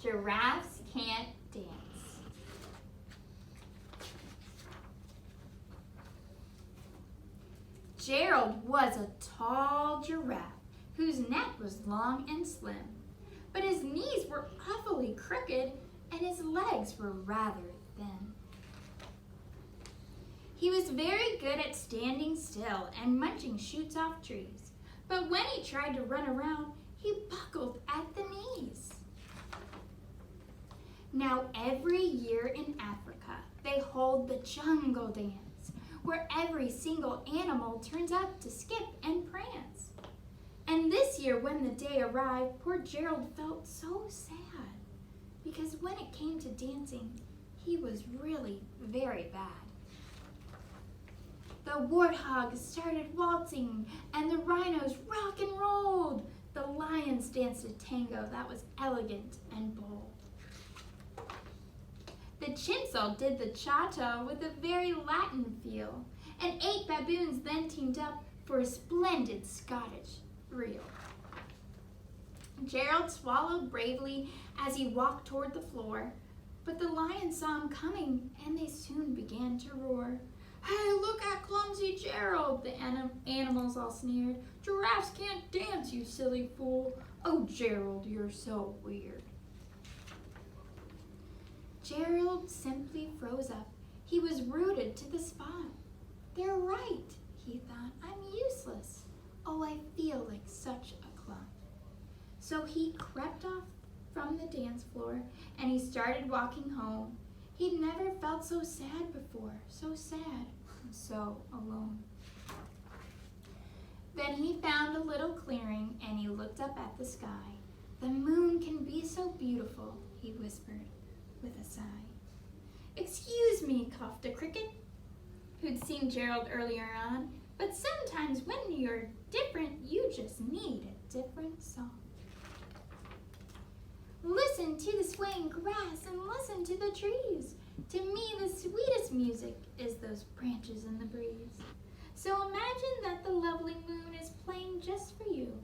Giraffes Can't Dance. Gerald was a tall giraffe whose neck was long and slim, but his knees were awfully crooked and his legs were rather thin. He was very good at standing still and munching shoots off trees, but when he tried to run around, he buckled at the knees. Now every year in Africa, they hold the jungle dance, where every single animal turns out to skip and prance. And this year when the day arrived, poor Gerald felt so sad, because when it came to dancing, he was really very bad. The warthogs started waltzing, and the rhinos rock and rolled. The lions danced a tango that was elegant and bold. The chincel did the cha-cha with a very Latin feel, and 8 baboons then teamed up for a splendid Scottish reel. Gerald swallowed bravely as he walked toward the floor, but the lions saw him coming, and they soon began to roar. "Hey, look at clumsy Gerald," the animals all sneered. "Giraffes can't dance, you silly fool. Oh, Gerald, you're so weird." Gerald simply froze up. He was rooted to the spot. "They're right," he thought. "I'm useless. Oh, I feel like such a clump." So he crept off from the dance floor and he started walking home. He'd never felt so sad before, so sad and so alone. Then he found a little clearing and he looked up at the sky. "The moon can be so beautiful," he whispered with a sigh. "Excuse me," coughed a cricket, who'd seen Gerald earlier on, "but sometimes when you're different, you just need a different song. Listen to the swaying grass and listen to the trees. To me, the sweetest music is those branches in the breeze. So imagine that the lovely moon is playing just for you.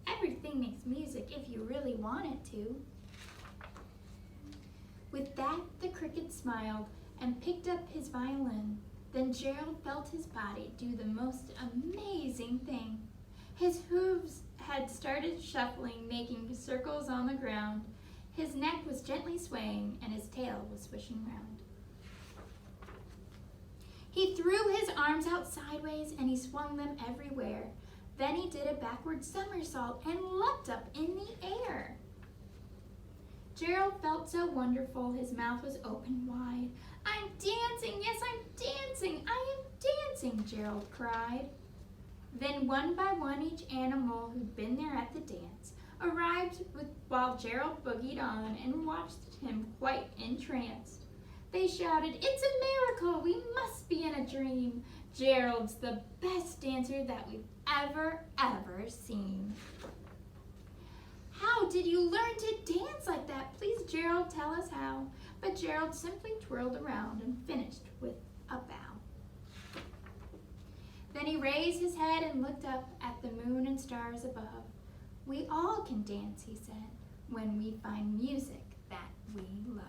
Everything makes music if you really want it to." With that, the cricket smiled and picked up his violin. Then Gerald felt his body do the most amazing thing. His hooves had started shuffling, making circles on the ground. His neck was gently swaying and his tail was swishing round. He threw his arms out sideways and he swung them everywhere. Then he did a backward somersault and leapt up in the air. Gerald felt so wonderful, his mouth was open wide. "I'm dancing, yes, I'm dancing, I am dancing," Gerald cried. Then one by one each animal who'd been there at the dance arrived while Gerald boogied on and watched him quite entranced. They shouted, "It's a miracle, we must be in a dream. Gerald's the best dancer that we've ever seen." "How did you learn to dance like that? Please, Gerald, tell us how." But Gerald simply twirled around and finished with a bow. Then he raised his head and looked up at the moon and stars above. "We all can dance," he said, "when we find music that we love."